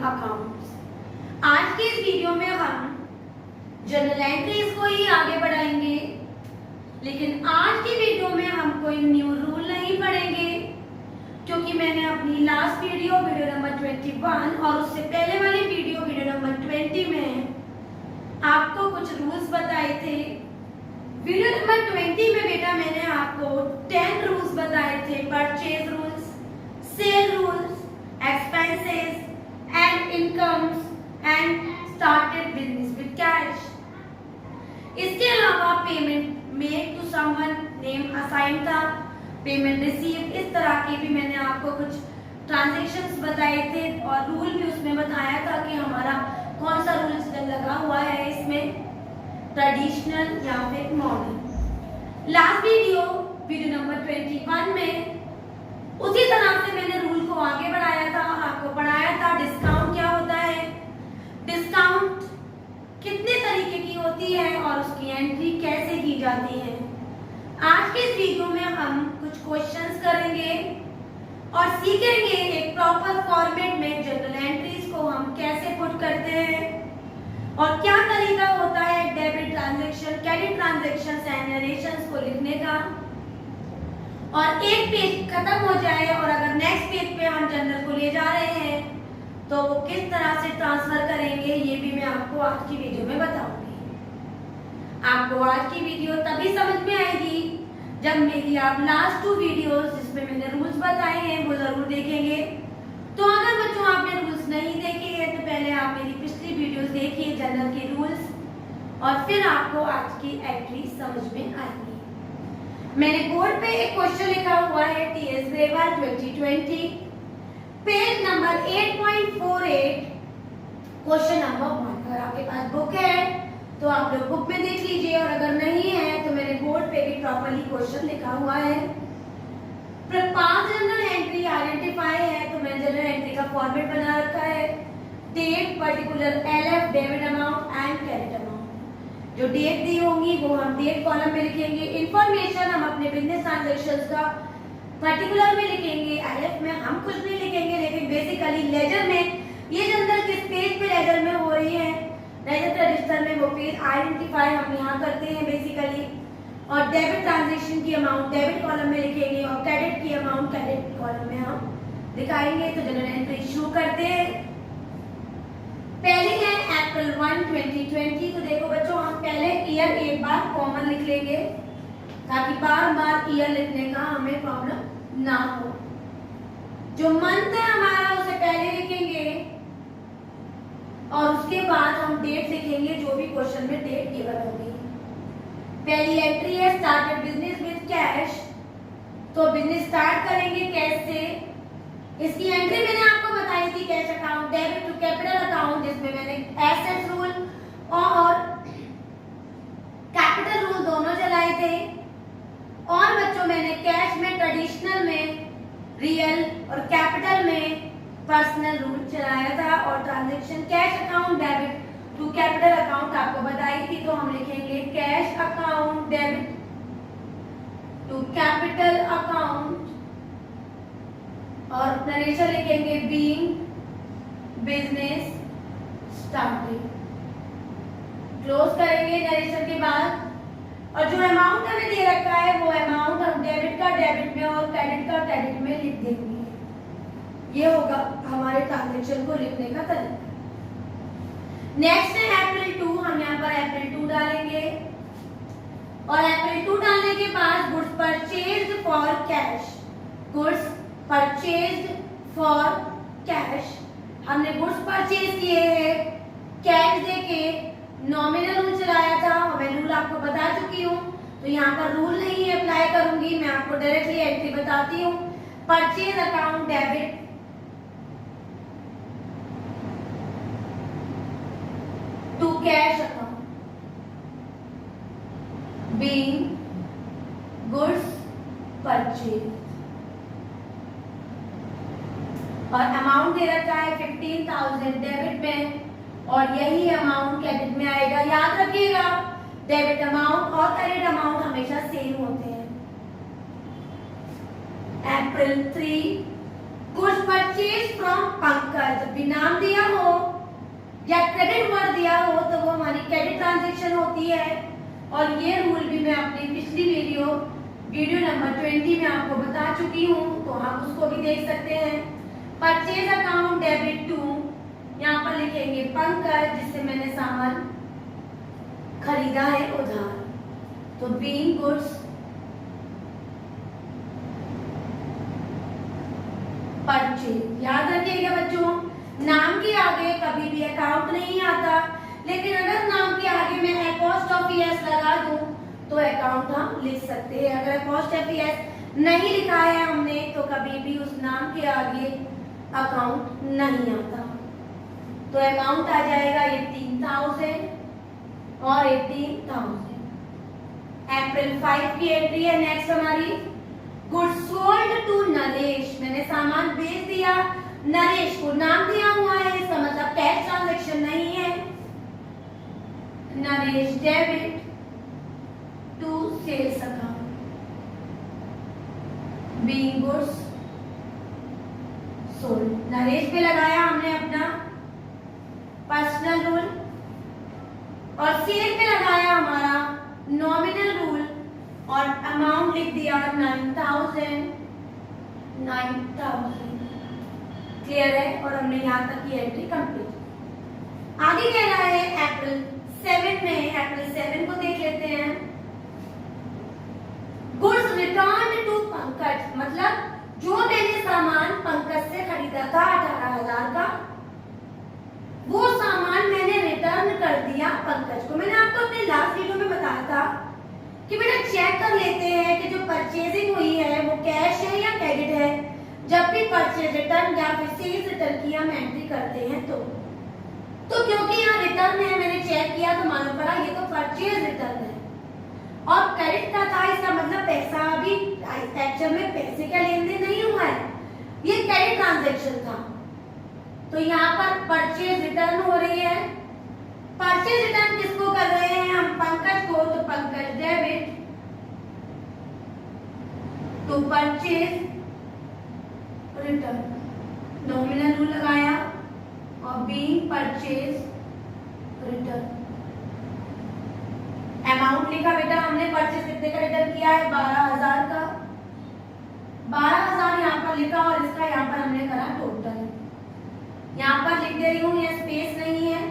Accounts. आज के इस वीडियो में हम जर्नल एंट्रीज को ही आगे बढ़ाएंगे, लेकिन आज की वीडियो में हम कोई न्यू रूल नहीं पढ़ेंगे, क्योंकि मैंने अपनी लास्ट वीडियो नंबर 21 और उससे पहले वाली वीडियो नंबर 20 में आपको कुछ रूल्स बताए थे। वीडियो नंबर 20 में बेटा मैंने आपको 10 रूल्स बताए थे, purchase rules, sale rules, expenses and incomes and started business with cash. इसके अलावा payment made to someone name assign था, पेमेंट रिसीव, इस तरह के भी मैंने आपको कुछ ट्रांजैक्शंस बताए थे और रूल भी उसमें बताया था कि हमारा कौन सा रूल लगा हुआ है इसमें, ट्रेडिशनल या फिर मॉडर्न। लास्ट वीडियो नंबर 21 में उसी तरह से मैंने रूल को आगे बढ़ाया था और आपको पढ़ाया था डिस्काउंट क्या होता है, डिस्काउंट कितने तरीके की होती है और उसकी एंट्री कैसे की जाती है। आज के इस वीडियो में हम कुछ क्वेश्चंस करेंगे और सीखेंगे एक प्रॉपर फॉर्मेट में जनरल एंट्रीज को हम कैसे पुट करते हैं और क्या तरीका होता है debit transaction, credit transaction and narrations को लिखने का। और एक पेज खत्म हो जाए और अगर नेक्स्ट पेज पे हम जनरल को ले जा रहे हैं तो वो किस तरह से ट्रांसफर करेंगे ये भी मैं आपको आज की वीडियो में बताऊंगी। आपको आज की वीडियो तभी समझ में आएगी जब मेरी आप लास्ट 2 वीडियोस जिसमें मैंने रूल्स बताए हैं वो जरूर देखेंगे। तो अगर बच्चों आपने रूल्स नहीं देखे हैं तो पहले आप मेरी पिछली वीडियोस देखिए जनरल के रूल्स और फिर आपको आज की एंट्री समझ में आएगी। मैंने बोर्ड पे एक क्वेश्चन लिखा हुआ है TS Grewal 2020 page number 8.48 question number 1। अगर आपके पास बुक है तो आप लोग बुक में देख लीजिए और अगर नहीं है तो मैंने बोर्ड पे भी प्रॉपर्ली क्वेश्चन लिखा हुआ है। 5 जनरल एंट्री आइडेंटिफाई है तो मैंने जनरल एंट्री का फॉर्मेट बना रखा है, date, particular, LF, debit amount and credit amount. जो डेट दी होंगी वो हम डेट कॉलम में लिखेंगे, इंफॉर्मेशन हम अपने बिजनेस ट्रांजैक्शंस का पर्टिकुलर में लिखेंगे, एलएफ में हम कुछ नहीं लिखेंगे, लेकिन बेसिकली लेजर में ये जनरल किस पेज पे लेजर में हो रही है, लेजर रजिस्टर में वो पेज आइडेंटिफाई हम यहाँ करते हैं बेसिकली। और डेबिट ट्रांजैक्शन की अमाउंट डेबिट कॉलम में लिखेंगे और क्रेडिट की अमाउंट क्रेडिट कॉलम में हम दिखाएंगे। तो जनरल एंट्री शुरू करते हैं। पहली है अप्रैल 1, 2020। तो देखो बच्चों हम पहले ईयर एक बार कॉमन लिख लेंगे ताकि बार बार ईयर लिखने का हमें प्रॉब्लम ना हो। जो मंथ है हमारा उसे पहले लिखेंगे और उसके बाद हम डेट लिखेंगे, जो भी क्वेश्चन में डेट गिवन होगी। पहली एंट्री है स्टार्टेड बिजनेस विद कैश। तो बिजनेस स्टार्ट करेंगे कैश से। इसकी एंट्री मैंने आपको बताई थी cash account, debit to capital account, जिसमें मैंने एसेट रूल और कैपिटल रूल दोनों चलाए थे। और बच्चों मैंने कैश में ट्रेडिशनल में रियल और कैपिटल में पर्सनल रूल चलाया था और transaction cash account debit to capital account आपको बताई थी। तो हम लिखेंगे cash account debit to capital account और नरेशन लिखेंगे बीइंग बिजनेस स्टार्टिंग। क्लोज करेंगे नरेशन के बाद और जो अमाउंट हमें दे रखा है वो अमाउंट हम डेबिट का डेबिट में और क्रेडिट का क्रेडिट में लिख देंगे। ये होगा हमारे ट्रांजैक्शन को लिखने का तरीका। नेक्स्ट है अप्रैल 2। हम यहाँ पर अप्रैल 2 डालेंगे और अप्रैल 2 डालने के बाद goods purchased for cash, goods purchased for cash. हमने गुड्स परचेज किए हैं कैश देके, नॉमिनल रूल चलाया था और मैं रूल आपको बता चुकी हूँ तो यहाँ पर रूल नहीं अप्लाई करूंगी, मैं आपको डायरेक्टली एंट्री बताती हूँ। Purchase account debit to cash account being goods purchase और अमाउंट दे रखा है 15,000 डेबिट में और यही अमाउंट क्रेडिट में आएगा। याद रखिएगा डेबिट अमाउंट और क्रेडिट अमाउंट हमेशा सेम होते हैं। अप्रैल 3 गुड्स परचेज फ्रॉम पंकज, जब भी नाम दिया हो या क्रेडिट वर्ड दिया हो तो वो हमारी क्रेडिट ट्रांजैक्शन होती है। और ये रूल भी मैं अपनी पिछली वीडियो नंबर 20 में आपको बता चुकी हूँ, तो आप उसको भी देख सकते हैं। परचेज अकाउंट डेबिट टू, यहाँ पर लिखेंगे पंकज जिससे मैंने सामान खरीदा है उधार, तो बीइंग गुड्स परचेज। याद रखिएगा बच्चों, नाम के आगे कभी भी अकाउंट नहीं आता, लेकिन अगर नाम के आगे मैं अपॉस्ट्रोफी एस लगा दूं तो अकाउंट हम लिख सकते हैं। अगर अपॉस्ट्रोफी एस नहीं लिखा है हमने तो कभी भी उस नाम के आगे अकाउंट नहीं आता। तो अमाउंट आ जाएगा 18,000 और 18,000। अप्रैल 5 की एंट्री है। नेक्स्ट हमारी गुड्स सोल्ड टू नरेश, मैंने सामान बेच दिया नरेश को, नाम दिया हुआ है, इसका मतलब कैश ट्रांजैक्शन नहीं है। Naresh debit to sales account, being goods sold. Naresh पे लगाया हमने अपना पर्सनल रूल और सेल पे लगाया हमारा नॉमिनल रूल और अमाउंट लिख दिया 9,000। क्लियर है, और हमने यहाँ तक की एंट्री कंप्लीट। आगे कह रहा है अप्रैल 7 में, अप्रैल 7 को देख लेते हैं। गुड्स रिटर्न टू पंकज, मतलब जो मैंने सामान पंकज से खरीदा था 18,000 का, वो सामान मैंने रिटर्न कर दिया पंकज को। मैंने आपको अपने लास्ट वीडियो में बताया था कि बेटा चेक कर लेते हैं कि जो परचेजिंग हुई है वो कैश है या क्रेडिट है। जब भी परचेज रिटर्न या फिर सेल्स रिटर्न की हम एंट्री करते हैं तो क्योंकि यहाँ रिटर्न है, मैंने चेक किया तो मालूम पड़ा ये तो परचेज रिटर्न है और क्रेडिट का था, इसका मतलब पैसा अभी एक्चुअल में पैसे का लेन देन नहीं हुआ है, ये क्रेडिट ट्रांजैक्शन था। तो यहाँ पर परचेज रिटर्न हो रही है। परचेज रिटर्न किसको कर रहे हैं हम? पंकज को, तो Pankaj debit to purchase return, nominal rule लगाया और बीइंग परचेज रिटर्न। अमाउंट लिखा बेटा हमने, परचेज कितने का रिटर्न किया है? 12,000 का। 12,000 यहाँ पर लिखा और इसका यहाँ पर हमने करा टोटल। यहाँ पर लिख दे रही हूँ, ये स्पेस नहीं है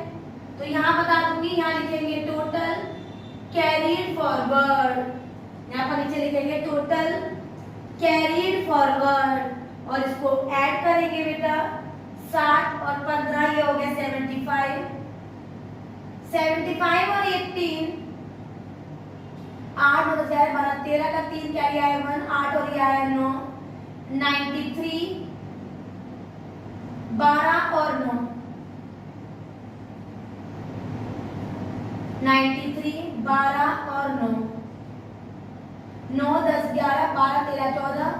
तो यहाँ बता दूंगी, यहाँ लिखेंगे टोटल कैरीड फॉरवर्ड, यहाँ पर नीचे लिखेंगे टोटल कैरीड फॉरवर्ड और इसको ऐड करेंगे बेटा 60 और 15, ये हो गया 75। 75 और 18, 8 और 12, 13 का 3 क्या आया है 1, 8 और ये आया 9, 93, 12 और 9, 93, 12 और 9, 9, 10, 11, 12, 13, 14,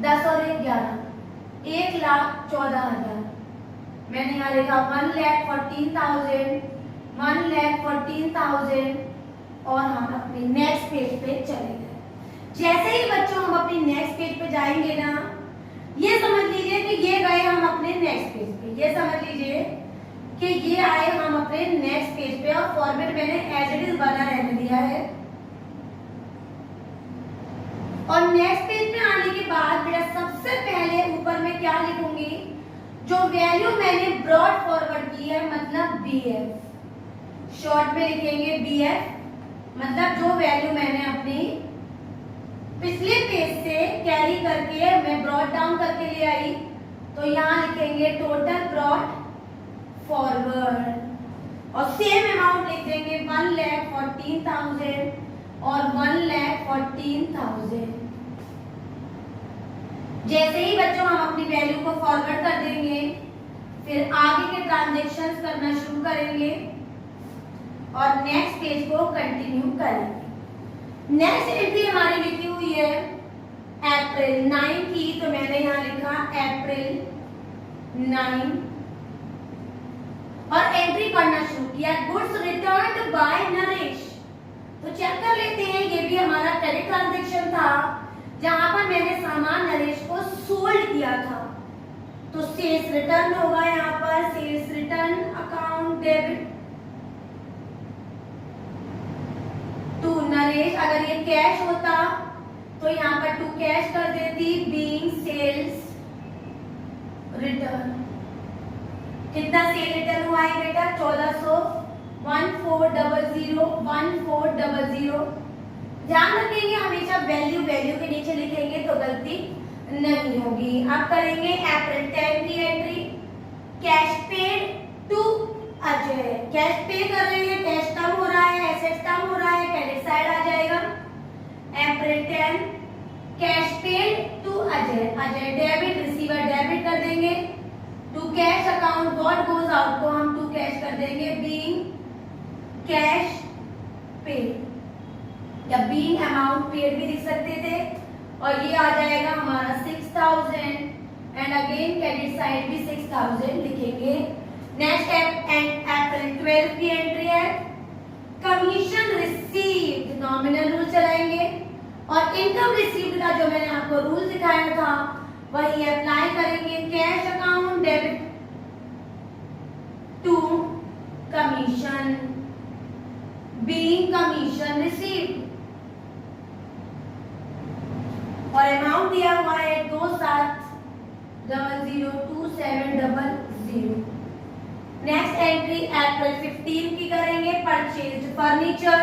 10 और 1, 11, 1,14,000। मैंने यहाँ लिखा 1,14,000, 1,14,000 और हम अपने नेक्स्ट पेज पे चले गए। जैसे ही बच्चों हम अपनी नेक्स्ट पेज पे जाएंगे ना, ये समझ लीजिए कि ये गए हम अपने नेक्स्ट पेज पे, ये समझ लीजिए कि ये आए हम अपने नेक्स्ट पेज पे और फॉर्मेट मैंने एज इट इज बना रहने दिया है। और नेक्स्ट पेज पे आने के बाद मेरा सबसे पहले ऊपर में क्या लिखूंगी, जो वैल्यू मैंने ब्रॉड फॉरवर्ड की है मतलब BF, शॉर्ट में लिखेंगे BF, मतलब जो वैल्यू मैंने अपनी पिछले पेज से कैरी करके मैं ब्रॉड डाउन करके ले आई, तो यहाँ लिखेंगे टोटल ब्रॉड फॉरवर्ड और सेम अमाउंट लिख देंगे 1,14,000 और 1,14,000। जैसे ही बच्चों हम अपनी वैल्यू को फॉरवर्ड कर देंगे, फिर आगे के ट्रांजैक्शंस करना शुरू करेंगे और नेक्स्ट पेज को कंटिन्यू करेंगे। नेक्स्ट एंट्री हमारी लिखी हुई है अप्रैल 9 की, तो मैंने यहाँ लिखा अप्रैल 9 और एंट्री पढ़ना शुरू किया, गुड्स रिटर्न्ड बाय नरेश। तो चेक कर लेते हैं, ये भी हमारा क्रेडिट ट्रांजैक्शन था जहां पर मैंने सामान नरेश को सोल्ड किया था। तो सेल्स रिटर्न होगा यहाँ पर, sales return account debit to Naresh. अगर ये कैश होता तो यहाँ पर टू कैश कर देती, बीइंग सेल्स रिटर्न। कितना सेल रिटर्न हुआ है बेटा? 1400, 1400। ध्यान रखेंगे हमेशा वैल्यू के नीचे लिखेंगे तो गलती नहीं होगी। अब करेंगे अप्रैल 10 की entry. Cash paid to Ajay, cash pay कर रहे हैं, कैश कम हो रहा है, एसेट्स कम हो रहा है, क्रेडिट साइड आ जाएगा। April 10 cash paid to Ajay, Ajay debit, receiver debit कर देंगे। To cash account what goes out को हम टू कैश कर देंगे, बीइंग कैश पेड या बीइंग अमाउंट पेड भी लिख सकते थे। और ये आ जाएगा हमारा 6000 एंड अगेन क्रेडिट साइड भी 6000 लिखेंगे। नेक्स्ट अप्रैल 12 की एंट्री है कमीशन रिसीव्ड, नॉमिनल रूल चलाएंगे और इनकम रिसीव्ड का जो मैंने आपको रूल दिखाया था वही अप्लाई करेंगे। Cash account debit to commission, being commission received और अमाउंट दिया हुआ है 27002700। नेक्स्ट एंट्री अप्रैल 15 की करेंगे परचेज फर्नीचर।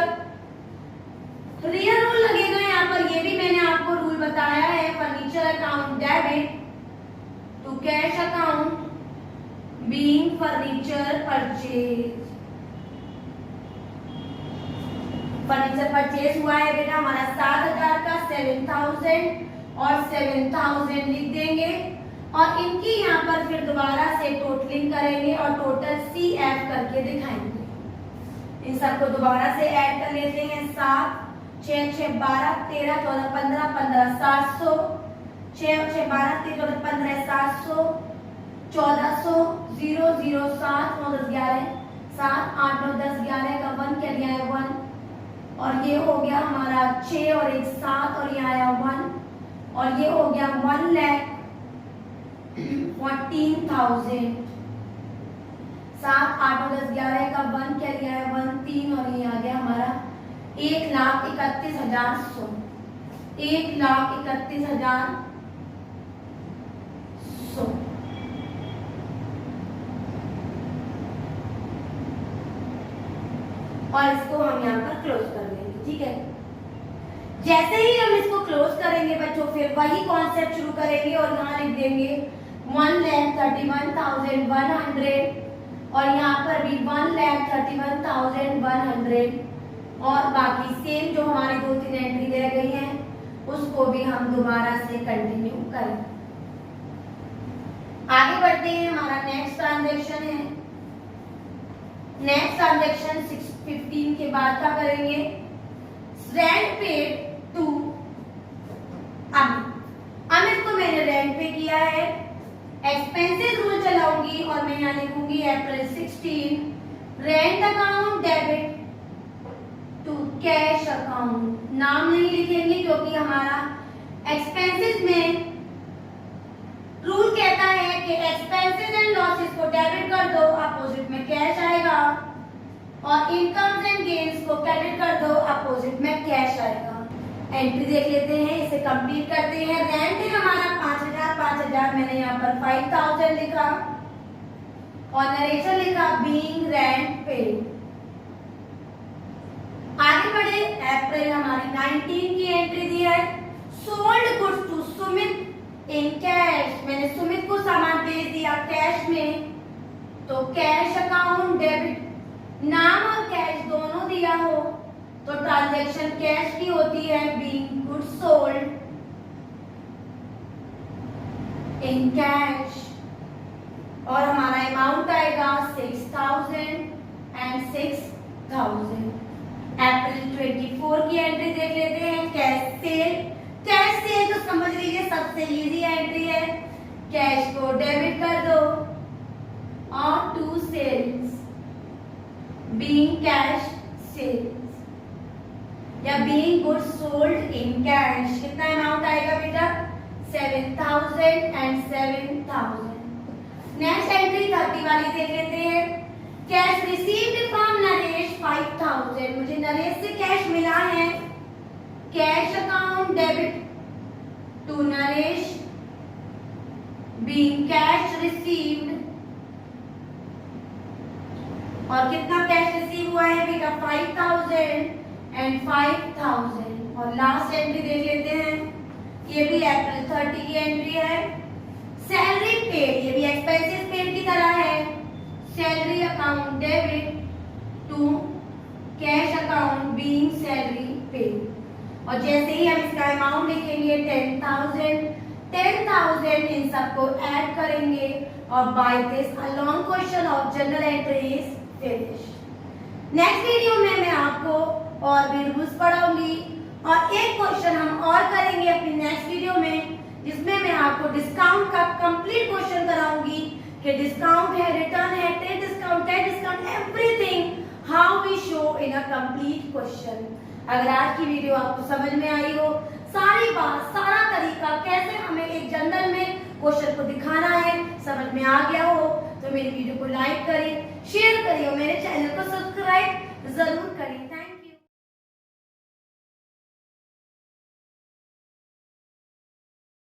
रियल रूल लगेगा यहाँ पर, ये भी मैंने आपको रूल बताया है। Furniture account debit to cash account being furniture purchase. Furniture purchase हुआ है बेटा हमारा 7000 का, 7000 और 7000 लिख देंगे और इनकी यहाँ पर फिर दोबारा से टोटलिंग करेंगे और टोटल CF करके दिखाएंगे। इन सबको दोबारा से ऐड कर लेते हैं। 7 6 6 12 13 14 15 15 700, 6 6 12 13 14 15 700, 1400 0 0 7 9 10 11 7 8 9 10 11 का 1 क्या दिया है 1 और ये हो गया हमारा 6 और 1 7 और ये आया 1 और ये हो गया 1,14,000। 7 8 9 10 11 का 1 क्या दिया है 1 3 और ये आ गया हमारा 1,31,100, 1,31,100। और इसको हम यहाँ पर क्लोज कर देंगे, ठीक है। जैसे ही हम इसको क्लोज करेंगे बच्चों फिर वही कॉन्सेप्ट शुरू करेंगे और यहाँ लिख देंगे 1,31,100 और यहाँ पर भी 1,31,100 और बाकी सेम जो हमारी 2-3 एंट्री रह गई हैं उसको भी हम दोबारा से कंटिन्यू करें। आगे बढ़ते हैं। हमारा नेक्स्ट ट्रांजैक्शन है। नेक्स्ट ट्रांजैक्शन 615 के बाद क्या करेंगे, रेंट पेड टू अमित को मैंने रेंट पे किया है। एक्सपेंसेस रूल चलाऊंगी और मैं यहाँ लिखूंगी April 16 rent account debit to cash account. नाम नहीं लिखेंगे क्योंकि हमारा एक्सपेंसेस में रूल कहता है कि एक्सपेंसेस एंड लॉसेस को डेबिट कर दो, अपोजिट में कैश आएगा और इनकम्स एंड गेन्स को क्रेडिट कर दो, अपोजिट में कैश आएगा। एंट्री देख लेते हैं, इसे कंप्लीट करते हैं। रेंट है हमारा 5,000 मैंने यहाँ पर 5,000 लिखा और नरेशन लिखा बीइंग रेंट पेड। आगे बढ़े। अप्रैल हमारी 19 की एंट्री दी है sold goods to Sumit in cash. मैंने सुमित को सामान बेच दिया कैश में तो कैश अकाउंट डेबिट, नाम और कैश दोनों दिया हो तो ट्रांजैक्शन कैश की होती है, being goods sold in cash और हमारा अमाउंट आएगा 6,000 एंड 6,000। अप्रैल 24 की एंट्री देख लेते हैं। कैश सेल, कैश सेल तो समझ लीजिए सबसे इजी एंट्री है। कैश को डेबिट कर दो और to sales being cash sales या being goods sold in cash. कितना अमाउंट आएगा बेटा 7,000 एंड 7,000। नेक्स्ट एंट्री 30 वाली देख लेते हैं। Cash received from Naresh 5000। मुझे नरेश से कैश मिला है। Cash account debit to Naresh being cash received. और कितना कैश रिसीव हुआ है बेटा? 5000 एंड 5000। और लास्ट एंट्री देख लेते हैं, ये भी अप्रैल 30 की एंट्री है। सैलरी पेड, ये भी एक्सपेंसेस पेड की तरह है। Salary account debit to cash account being salary paid. और जैसे ही हम इसका अमाउंट लिखेंगे 10,000 इन सबको ऐड करेंगे और by this a long question of journal entry is finish. Next video में मैं आपको और भी रूल्स पढ़ाऊंगी और एक क्वेश्चन हम और करेंगे अपनी नेक्स्ट वीडियो में, जिसमें मैं आपको डिस्काउंट का कंप्लीट क्वेश्चन कराऊंगी कि डिस्काउंट है, रिटर्न है, ten discount, everything how we show in a complete question. अगर आज की वीडियो आपको समझ में आई हो, सारी बात, सारा तरीका कैसे हमें एक जनरल में क्वेश्चन को दिखाना है समझ में आ गया हो, तो मेरी वीडियो को लाइक करें, शेयर करिए और मेरे चैनल को